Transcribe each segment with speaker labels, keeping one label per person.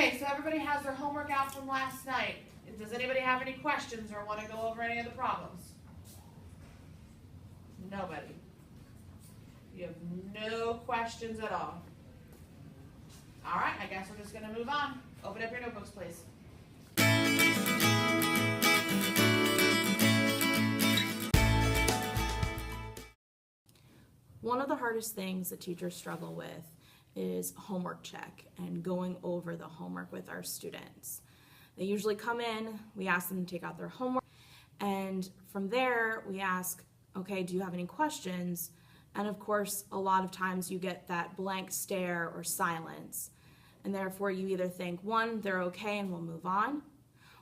Speaker 1: Okay, so everybody has their homework out from last night. Does anybody have any questions or want to go over any of the problems? Nobody. You have no questions at all. All right, I guess we're just going to move on. Open up your notebooks, please.
Speaker 2: One of the hardest things that teachers struggle with is homework check and going over the homework with our students. They usually come in, we ask them to take out their homework, and from there we ask, okay, do you have any questions? And of course, a lot of times you get that blank stare or silence, and therefore you either think, one, they're okay and we'll move on,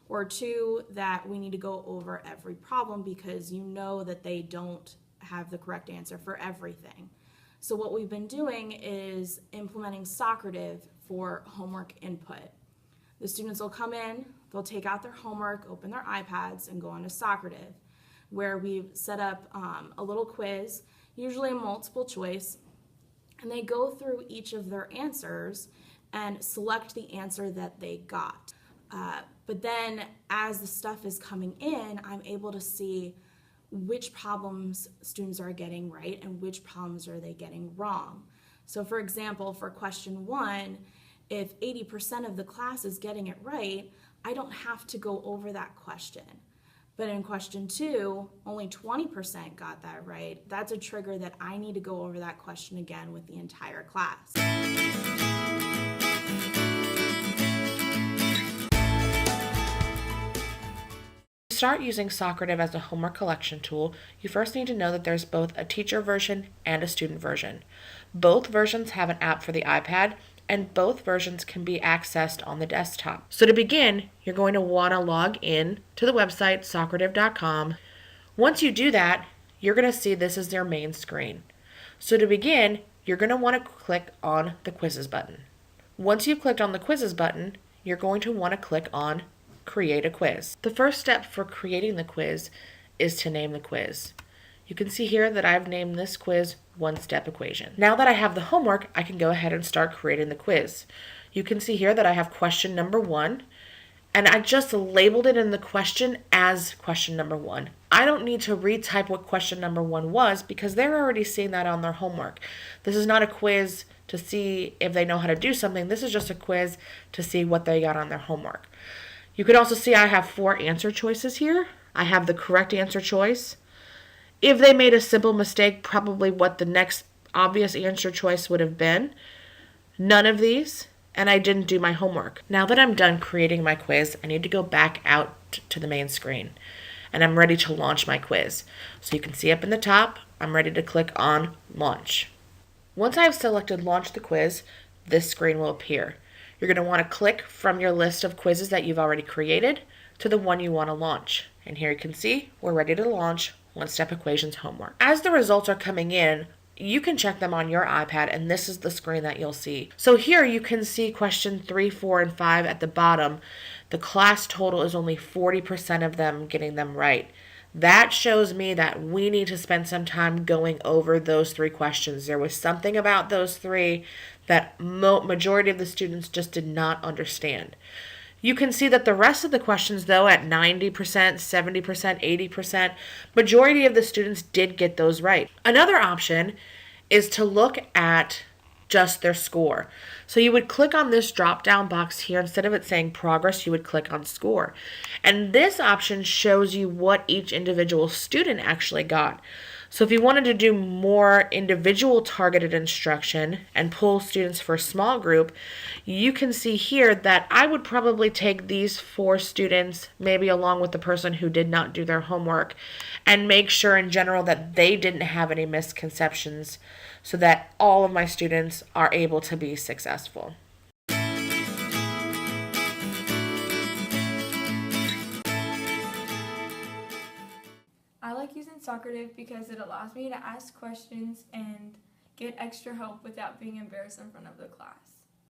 Speaker 2: or two, that we need to go over every problem because you know that they don't have the correct answer for everything. So what we've been doing is implementing Socrative for homework input. The students will come in, they'll take out their homework, open their iPads, and go on to Socrative, where we've set up a little quiz, usually a multiple choice, and they go through each of their answers and select the answer that they got. But then as the stuff is coming in, I'm able to see which problems students are getting right and which problems are they getting wrong. So for example, for question 1, if 80% of the class is getting it right, I don't have to go over that question. But in question 2, only 20% got that right. That's a trigger that I need to go over that question again with the entire class.
Speaker 3: To start using Socrative as a homework collection tool, you first need to know that there's both a teacher version and a student version. Both versions have an app for the iPad, and both versions can be accessed on the desktop. So to begin, you're going to want to log in to the website socrative.com. Once you do that, you're going to see this is their main screen. So to begin, you're going to want to click on the quizzes button. Once you've clicked on the quizzes button, you're going to want to click on create a quiz. The first step for creating the quiz is to name the quiz. You can see here that I've named this quiz one-step equation. Now that I have the homework, I can go ahead and start creating the quiz. You can see here that I have question number 1, and I just labeled it in the question as question number 1. I don't need to retype what question number 1 was because they're already seeing that on their homework. This is not a quiz to see if they know how to do something. This is just a quiz to see what they got on their homework. You can also see I have 4 answer choices here. I have the correct answer choice. If they made a simple mistake, probably what the next obvious answer choice would have been. None of these, and I didn't do my homework. Now that I'm done creating my quiz, I need to go back out to the main screen, and I'm ready to launch my quiz. So you can see up in the top, I'm ready to click on Launch. Once I've selected Launch the Quiz, this screen will appear. You're going to want to click from your list of quizzes that you've already created to the one you want to launch. And here you can see we're ready to launch One-Step Equations homework. As the results are coming in, you can check them on your iPad, and this is the screen that you'll see. So here you can see question 3, 4, and 5 at the bottom. The class total is only 40% of them getting them right. That shows me that we need to spend some time going over those 3 questions. There was something about those 3 that majority of the students just did not understand. You can see that the rest of the questions, though, at 90%, 70%, 80%, majority of the students did get those right. Another option is to look at just their score. So you would click on this drop-down box here. Instead of it saying progress, you would click on score. And this option shows you what each individual student actually got. So if you wanted to do more individual targeted instruction and pull students for a small group, you can see here that I would probably take these 4 students, maybe along with the person who did not do their homework, and make sure in general that they didn't have any misconceptions so that all of my students are able to be successful.
Speaker 4: I like using Socrative because it allows me to ask questions and get extra help without being embarrassed in front of the class.